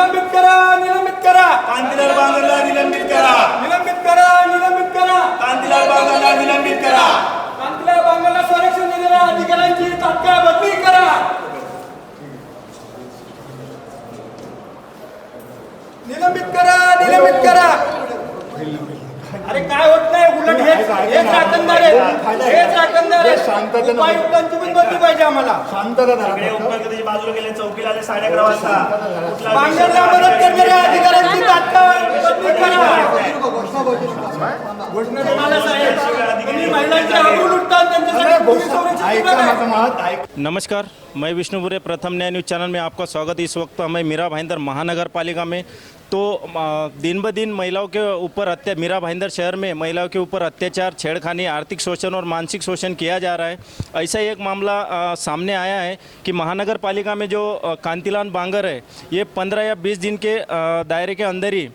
निलंबित करा, निलंबित करा, कांतीलाल बांगरला निलंबित करा. निलंबित करा, निलंबित करा. कांतीलाल बांगरला निलंबित करा. कांतीलाल बांगरला संरक्षण दिलेल्या अधिकाऱ्यांची तात्काळ बदली करा. निलंबित करा, निलंबित करा. अरे काय होत नाही, उलट हेच राखणदार आहे, हेच राखणदार आहे. उपायुक्तांची पण बदली पाहिजे आम्हाला. इकडे उपकरणाची बाजूला गेले, चौकीला आले 11:30 वाजता. कुठला बांगरला मदत करणाऱ्या अधिकाऱ्यांची तात्काळ बदली करा. तुम्हाला साहेब, तुम्ही महिलांची आबरू लुटतात, त्यांच्यासाठी पोलीस संरक्षण दिलं नाही. नमस्कार, मैं विष्णु बुरे, प्रथम न्याय न्यूज़ चैनल में आपका स्वागत है। इस वक्त हमें मीरा भाईंदर महानगर पालिका में तो दिन ब दिन महिलाओं के ऊपर मीरा भाईंदर शहर में महिलाओं के ऊपर अत्याचार, छेड़खानी, आर्थिक शोषण और मानसिक शोषण किया जा रहा है। ऐसा ही एक मामला सामने आया है कि महानगर पालिका में जो कांतीलाल बांगर है, ये 15 या 20 दिन के दायरे के अंदर ही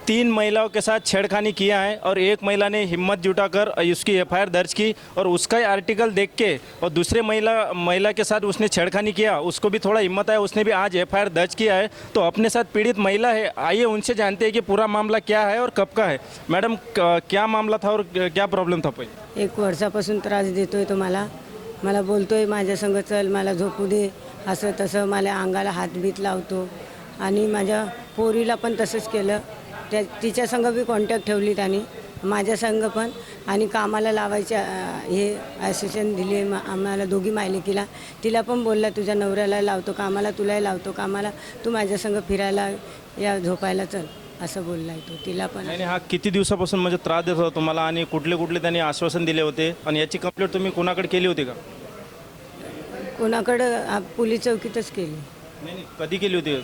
3 महिलाओं के साथ छेड़खानी किया है और एक महिला ने हिम्मत जुटाकर उसकी एफआईआर दर्ज की और उसका ही आर्टिकल देख के और दूसरे महिला के साथ उसने छेड़खानी किया, उसको भी थोड़ा हिम्मत आया, उसने भी आज एफआईआर दर्ज किया है। तो अपने साथ पीड़ित महिला है, आइए उनसे जानते हैं कि पूरा मामला क्या है और कब का है। मॅडम, क्या मामला था और क्या प्रॉब्लेम था पहिले? 1 वर्षापासून त्रास देतोय तो मला बोलतोय माझ्या संग चल, मला झोपू दे, असं तसं मला अंगाला हातबीत लावतो आणि माझ्या पोरीला पण तसंच केलं. तिच्या संग बी कॉन्टॅक्ट ठेवली त्यांनी, माझ्या संग पण, आणि कामाला लावायच्या हे ॲसिस्टंट दिले आम्हाला दोघी मायलेकीला. तिला पण बोलला तुझ्या नवऱ्याला लावतो कामाला, तुलाही लावतो कामाला, तू माझ्या संग फिरायला या झोपायला चल, असं बोललाय तो तिला पण. नाही, हा किती दिवसापासून म्हणजे त्रास देत होता तुम्हाला आणि कुठले त्यांनी आश्वासन दिले होते आणि याची कंप्लेंट तुम्ही कोणाकडे केली होती का? कोणाकडं पोलीस चौकीतच केली. नाही, कधी केली होती?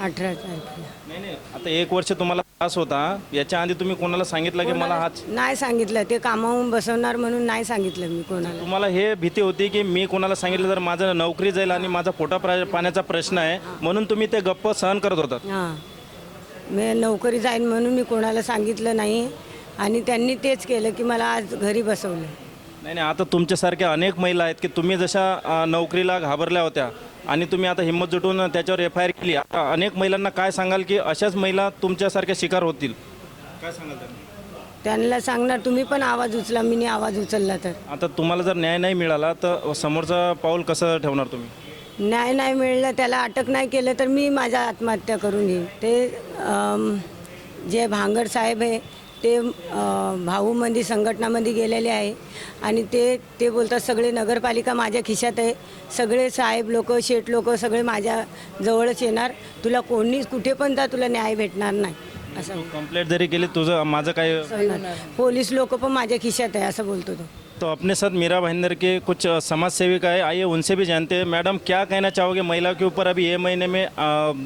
18 तारखेला. नाही, आता 1 वर्ष तुम्हाला त्रास होता, याच्या आधी तुम्ही कोणाला सांगितलं की मला हात? नाही सांगितलं, ते कामावून बसवणार म्हणून नाही सांगितलं मी कोणाला. तुम्हाला हे भीती होती की मी कोणाला सांगितलं तर माझं नोकरी जाईल आणि माझा पोटा पाण्याचा प्रश्न आहे, म्हणून तुम्ही ते गप्प सहन करत होतात? हां, मी नोकरी जाईन म्हणून मी कोणाला सांगितलं नाही आणि त्यांनी तेच केलं की मला आज घरी बसवलं. नाही, आता तुमच्यासारख्या अनेक महिला आहेत की तुम्ही जशा नोकरीला घाबरल्या होत्या आणि तुम्ही आता हिंमत जुटून त्याच्यावर एफआयआर केली. आता अनेक महिलांना काय सांगाल की अशाच महिला तुमच्यासारख्या शिकार होतील? काय सांगाल त्यांना सांगणार तुम्ही पण आवाज उचला, मी आवाज उचलला तर. आता तुम्हाला जर न्याय नाही मिळाला तर समोरचं पाऊल कसं ठेवणार तुम्ही? न्याय नाही मिळलं, त्याला अटक नाही केलं तर मी माझ्या आत्महत्या करून घेईन. ते जे भांगर साहेब आहे ते भाऊमध्ये संघटनामध्ये गेलेले आहे आणि ते बोलतात सगळे नगरपालिका माझ्या खिशात आहे, सगळे साहेब लोक, शेठ लोक सगळे माझ्या जवळच येणार, तुला कोणी कुठे पण जा तुला न्याय भेटणार नाही असं. कंप्लेंट जरी केली तुझं माझं काय? पोलीस लोक पण माझ्या खिशात आहे असं बोलतो तो. तो अपने साथ मीरा भाईंदर के कुछ समाज सेविका है, आइए उनसे भी जानते हैं। मैडम, क्या कहना चाहोगे? महिला के ऊपर अभी ये महीने में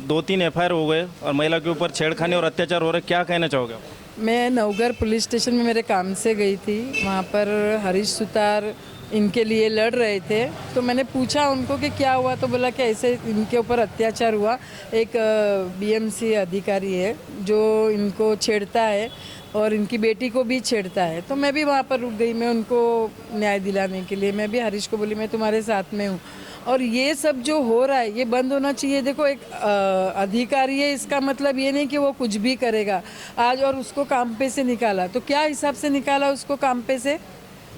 2-3 एफआईआर हो गए और महिला के ऊपर छेड़खानी और अत्याचार हो रहे, क्या कहना चाहोगे? मैं नवगर पुलिस स्टेशन में मेरे काम से गई थी, वहाँ पर हरीश सुतार इनके लिए लड़ रहे थे, तो मैंने पूछा उनको कि क्या हुआ, तो बोला कि ऐसे इनके ऊपर अत्याचार हुआ, एक बीएमसी अधिकारी है जो इनको छेड़ता है और इनकी बेटी को भी छेड़ता है। तो मैं भी वहाँ पर रुक गई, मैं उनको न्याय दिलाने के लिए, मैं भी हरीश को बोली मैं तुम्हारे साथ में हूँ। और ये सब जो हो रहा है ये बंद होना चाहिए। देखो, एक अधिकारी है, इसका मतलब ये नहीं कि वो कुछ भी करेगा आज, और उसको काम पे से निकाला तो क्या हिसाब से निकाला उसको काम पे से?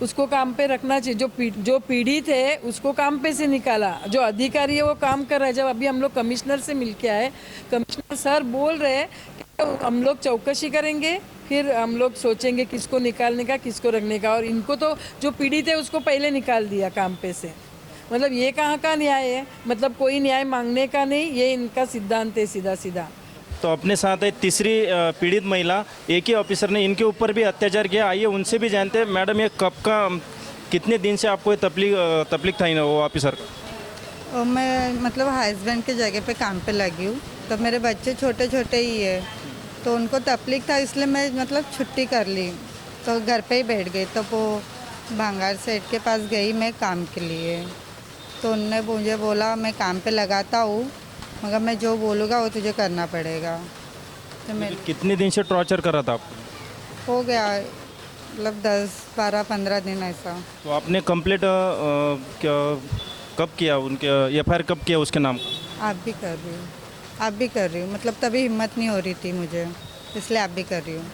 उसको काम पे रखना चाहिए। जो पीड़ित है उसको काम पे से निकाला, जो अधिकारी है वो काम कर रहा है। जब अभी हम लोग कमिश्नर से मिल के आए, कमिश्नर सर बोल रहे हैं कि हम लोग चौकसी करेंगे, फिर हम लोग सोचेंगे किसको निकालने का किसको रखने का, और इनको तो जो पीड़ित है उसको पहले निकाल दिया काम पे से। मतलब ये कहाँ का न्याय है? मतलब कोई न्याय मांगने का नहीं, ये इनका सिद्धांत है सीधा सीधा। तो अपने साथ है तीसरी पीड़ित महिला, एक ही ऑफिसर ने इनके ऊपर भी अत्याचार किया, आइए उनसे भी जानते हैं। मैडम, ये कब का, कितने दिन से आपको ये तकलीफ था वो ऑफिसर का? और मैं मतलब हस्बैंड के जगह पे काम पे लगी हूँ, तो मेरे बच्चे छोटे छोटे ही है, तो उनको तकलीफ था, इसलिए मैं मतलब छुट्टी कर ली, तो घर पे ही बैठ गई। तो वो भांगार सेठ के पास गई मैं काम के लिए, तो उनने मुझे बोला मैं काम पे लगाता हूँ, मगर मैं जो बोलूँगा वो तुझे करना पड़ेगा। तो मैं कितने दिन से टॉर्चर कर रहा था आपको? हो गया मतलब 10, 12, 15 दिन ऐसा। तो आपने कंप्लेंट कब किया, उनके एफआईआर कब किया उसके नाम? आप भी कर रही हो? अब भी कर रही हूँ, मतलब तभी हिम्मत नहीं हो रही थी मुझे, इसलिए अब भी कर रही हूँ।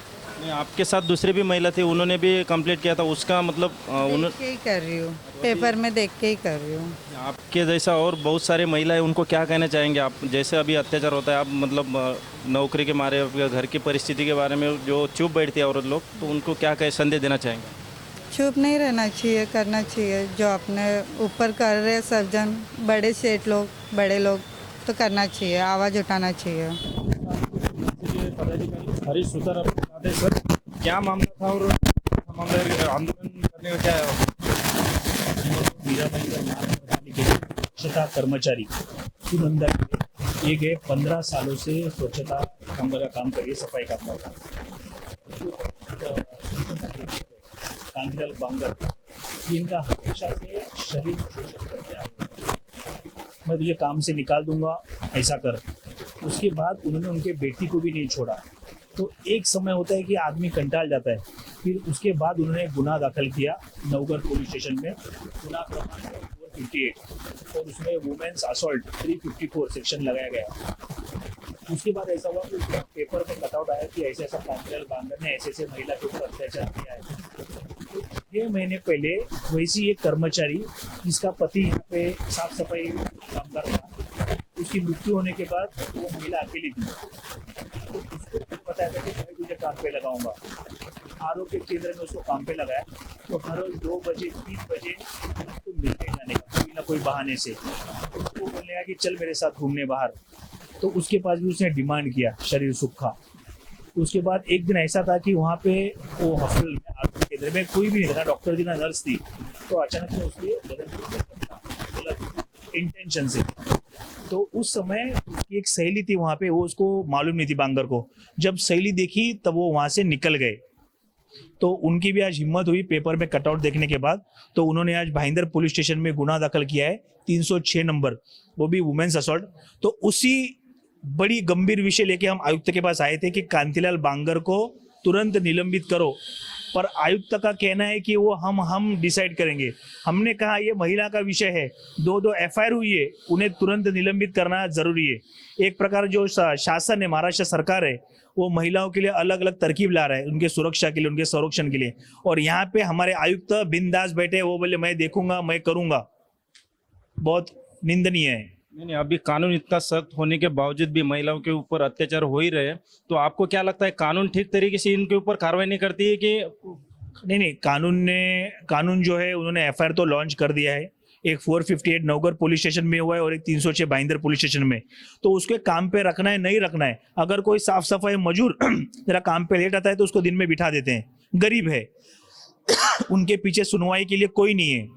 नहीं, आपके साथ दूसरे भी महिला थे, उन्होंने भी कंप्लीट किया था, उसका मतलब देख के ही कर रही हूँ, पेपर में देख के ही कर रही हूँ। आपके जैसा और बहुत सारे महिलाएं, उनको क्या कहना चाहेंगे आप? जैसे अभी अत्याचार होता है, आप मतलब नौकरी के मारे या घर की परिस्थिति के बारे में जो चुप बैठती है औरत लोग, तो उनको क्या कहे संदेश देना चाहेंगे? चुप नहीं रहना चाहिए, करना चाहिए जो अपने ऊपर कर रहे हैं सब जन, बड़े सेठ लोग, बड़े लोग, तो करना चाहिए, आवाज़ उठाना चाहिए। हरीश सुतार आपको सर, क्या मामला था और मामला आंदोलन करने का क्या है? मीरा भाईंदर महानगरपालिका के स्वच्छता कर्मचारी ये गए 15 सालों से स्वच्छता कामगार का काम करिए, सफाई कामगार का। कांतिलाल बांगर इनका हमेशा से शरीर शोषण करते आए, मैं तुझे काम से निकाल दूंगा, ऐसा कर। उसके बाद उन्होंने उनके बेटी को भी नहीं छोड़ा। तो एक समय होता है कि आदमी कंटाल जाता है, फिर उसके बाद उन्होंने गुनाह दाखिल किया नवगढ़ पुलिस स्टेशन में, गुनाह क्रमांक 458, और उसमें वुमेन्स असॉल्ट 354 सेक्शन लगाया गया। उसके बाद ऐसा हुआ कि पेपर में कटआउट आया कि ऐसे ऐसा कांतिलाल बांगर ने ऐसे ऐसे महिला के ऊपर अत्याचार किया है। तो 6 महीने पहले वैसी एक कर्मचारी जिसका पति यहाँ पे साफ सफाई कामगार था, उसकी मृत्यु होने के बाद वो महिला अकेली थी, तो उसको बताया था कि मैं तुझे काम पे लगाऊंगा। आरोग्य केंद्र में उसको काम पे लगाया, तो हर रोज 2 बजे 3 बजे उसको मिलने जाने का कोई ना कोई बहाने से, उसको बोलने लगा कि चल मेरे साथ घूमने बाहर। तो उसके पास भी उसने डिमांड किया शरीर सुखा। उसके बाद एक दिन ऐसा था कि वहाँ पे वो हॉस्पिटल में आरोग्य केंद्र में कोई भी नहीं था, डॉक्टर थी ना नर्स थी, तो अचानक से उसके इंटेंशन से, तो उस समय उसकी एक सहेली थी वहाँ पे, वो उसको मालूम नहीं थी बांगर को। जब सहेली देखी तब वो वहाँ से निकल गए। तो उनकी भी आज हिम्मत हुई पेपर में कटआउट देखने के बाद, तो उन्होंने आज भाईंदर पुलिस स्टेशन में गुनाह दाखिल किया है 306 नंबर, वो भी वुमेन्स असॉल्ट। तो उसी बड़ी गंभीर विषय लेके हम आयुक्त के पास आए थे कि कांतिलाल बांगर को तुरंत निलंबित करो, पर आयुक्त का कहना है कि वो हम डिसाइड करेंगे। हमने कहा ये महिला का विषय है, 2 एफआईआर हुई है, उन्हें तुरंत निलंबित करना जरूरी है। एक प्रकार जो शासन है, महाराष्ट्र सरकार है, वो महिलाओं के लिए अलग अलग तरकीब ला रहा है, उनके सुरक्षा के लिए, उनके संरक्षण के लिए। और यहाँ पे हमारे आयुक्त बिंदास बैठे, वो बोले मैं देखूंगा, मैं करूंगा। बहुत निंदनीय है। नहीं, अभी कानून इतना सख्त होने के बावजूद भी महिलाओं के ऊपर अत्याचार हो ही रहे हैं, तो आपको क्या लगता है कानून ठीक तरीके से इनके ऊपर कार्रवाई नहीं करती है कि? नहीं, कानून जो है उन्होंने एफआईआर तो लॉन्च कर दिया है। एक 458 नवगढ़ पुलिस स्टेशन में हुआ है और एक 306 भाईंदर पुलिस स्टेशन में। तो उसके काम पे रखना है, नहीं रखना है। अगर कोई साफ सफाई मजूर जरा काम पे लेट आता है तो उसको दिन में बिठा देते हैं, गरीब है उनके पीछे सुनवाई के लिए कोई नहीं है।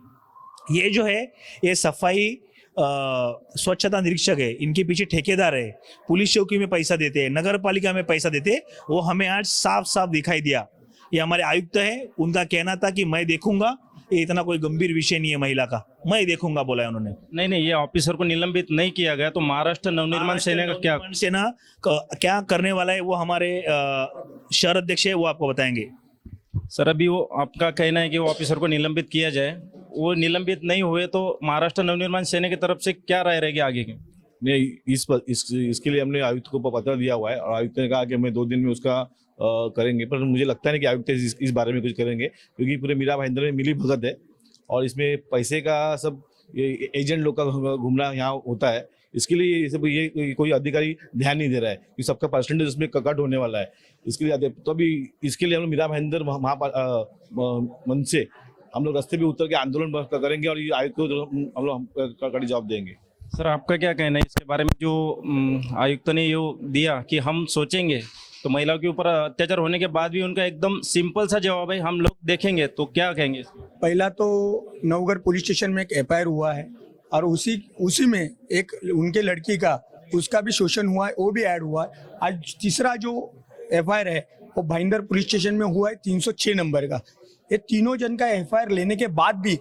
ये जो है ये सफाई स्वच्छता निरीक्षक है, इनके पीछे ठेकेदार है, पुलिस चौकी में पैसा देते हैं, नगर पालिका में पैसा देते हैं। वो हमें आज साफ साफ दिखाई दिया। ये हमारे आयुक्त है, उनका कहना था कि मैं देखूंगा, ये इतना कोई गंभीर विषय नहीं है महिला का, मैं देखूंगा बोला है उन्होंने। नहीं, ये ऑफिसर को निलंबित नहीं किया गया, तो महाराष्ट्र नवनिर्माण सेना का क्या? सेना क्या करने वाला है वो हमारे शहर अध्यक्ष है, वो आपको बताएंगे। सर, अभी वो आपका कहना है कि वो ऑफिसर को निलंबित किया जाए, वो निलंबित नहीं हुए तो महाराष्ट्र नवनिर्माण सेना की तरफ से क्या राय रहेगी आगे की? नहीं, इसके लिए हमने आयुक्त को पत्र दिया हुआ है और आयुक्त ने कहा कि मैं 2 दिन में उसका करेंगे, पर मुझे लगता नहीं कि आयुक्त इस बारे में कुछ करेंगे, क्योंकि पूरे मीरा भाईंदर में मिली भगत है और इसमें पैसे का सब ये एजेंट लोग का घूमना यहाँ होता है। इसके लिए ये कोई अधिकारी ध्यान नहीं दे रहा है कि सबका परसेंटेज उसमें कट होने वाला है। इसके लिए तो अभी इसके लिए हम लोग मीरा भाईंदर मन से हम लोग रास्ते पे उतर के आंदोलन करेंगे और ये आयुक्त को हम लोग कड़ी जवाब देंगे। सर, आपका क्या कहना है इसके बारे में? जो आयुक्त ने ये दिया कि हम सोचेंगे, तो महिलाओं के ऊपर अत्याचार होने के बाद भी उनका एकदम सिंपल सा जवाब है, हम लोग देखेंगे, तो क्या कहेंगे? पहला तो नवगढ़ पुलिस स्टेशन में एक एफआईआर हुआ है और उसी में एक उनके लड़की का उसका भी शोषण हुआ है, वो भी ऐड हुआ है। आज तीसरा जो एफआईआर है वो भाईंदर पुलिस स्टेशन में हुआ है 306 नंबर का। ये तीनों जन का एफआईआर लेने के बाद भी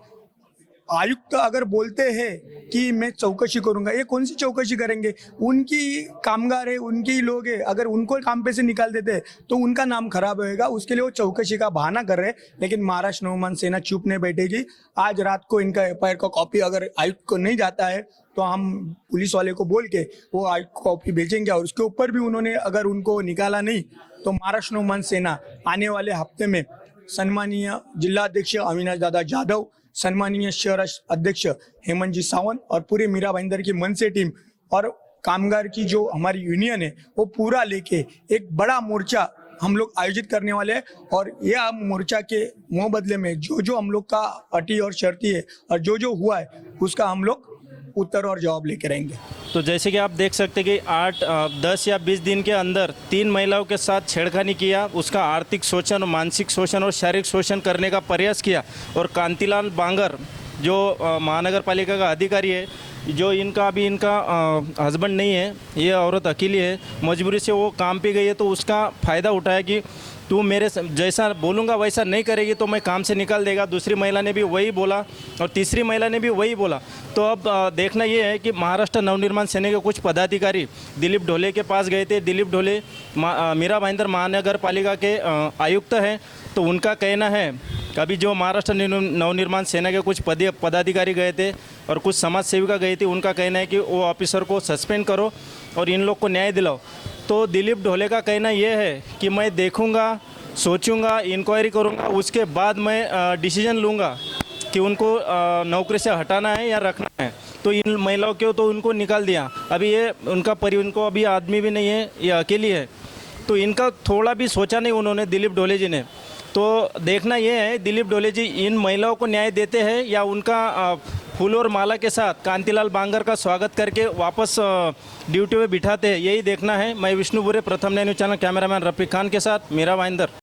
आयुक्त अगर बोलते हैं कि मैं चौकसी करूंगा, ये कौन सी चौकसी करेंगे? उनकी कामगार है, उनके ही लोग हैं, अगर उनको काम पे से निकाल देते हैं तो उनका नाम खराब होएगा, उसके लिए वो चौकसी का बहाना कर रहे हैं। लेकिन महाराष्ट्र नवनिर्माण सेना चुप नहीं बैठेगी। आज रात को इनका एफआईआर का कॉपी अगर आयुक्त को नहीं जाता है तो हम पुलिस वाले को बोल के वो आयुक्त को कॉपी भेजेंगे, और उसके ऊपर भी उन्होंने अगर उनको निकाला नहीं तो महाराष्ट्र नवनिर्माण सेना आने वाले हफ्ते में सम्मानीय जिलाध्यक्ष अविनाश दादा जाधव, सम्मानीय शहर अध्यक्ष हेमंत जी सावंत और पूरे मीरा भाईंदर की मन से टीम और कामगार की जो हमारी यूनियन है वो पूरा लेके एक बड़ा मोर्चा हम लोग आयोजित करने वाले हैं। और यह मोर्चा के मुँह बदले में जो जो हम लोग का अटी और शर्ती है और जो जो हुआ है उसका हम लोग उत्तर और जवाब लेके रहेंगे। तो जैसे कि आप देख सकते कि 8, 10 या 20 दिन के अंदर 3 महिलाओं के साथ छेड़खानी किया, उसका आर्थिक शोषण, मानसिक शोषण और शारीरिक शोषण करने का प्रयास किया। और कांतिलाल बांगर जो महानगर पालिका का अधिकारी है, जो इनका हस्बैंड नहीं है, ये औरत अकेली है, मजबूरी से वो काम पे गई है, तो उसका फ़ायदा उठाया कि तू मेरे जैसा बोलूँगा वैसा नहीं करेगी तो मैं काम से निकाल देगा। दूसरी महिला ने भी वही बोला और तीसरी महिला ने भी वही बोला। तो अब देखना ये है कि महाराष्ट्र नवनिर्माण सेना के कुछ पदाधिकारी दिलीप ढोले के पास गए थे। दिलीप ढोले मीरा भाईंदर महानगर पालिका के आयुक्त हैं। तो उनका कहना है अभी जो महाराष्ट्र नवनिर्माण सेना के कुछ पदाधिकारी गए थे और कुछ समाज सेविका गई थी, उनका कहना है कि वो ऑफिसर को सस्पेंड करो और इन लोग को न्याय दिलाओ। तो दिलीप ढोले का कहना यह है कि मैं देखूंगा, सोचूंगा, इंक्वायरी करूंगा, उसके बाद मैं डिसीजन लूंगा कि उनको नौकरी से हटाना है या रखना है। तो इन महिलाओं को तो उनको निकाल दिया। अभी ये उनको अभी आदमी भी नहीं है, ये अकेली है। तो इनका थोड़ा भी सोचा नहीं उन्होंने, दिलीप ढोले जी ने। तो देखना ये है दिलीप ढोले जी इन महिलाओं को न्याय देते हैं या उनका फूल और माला के साथ कांतिलाल बांगर का स्वागत करके वापस ड्यूटी पे बिठाते हैं, यही देखना है। मैं विष्णु बुरे, प्रथम न्याय news channel, cameraman Rafiq Khan के साथ मीरा भाईंदर।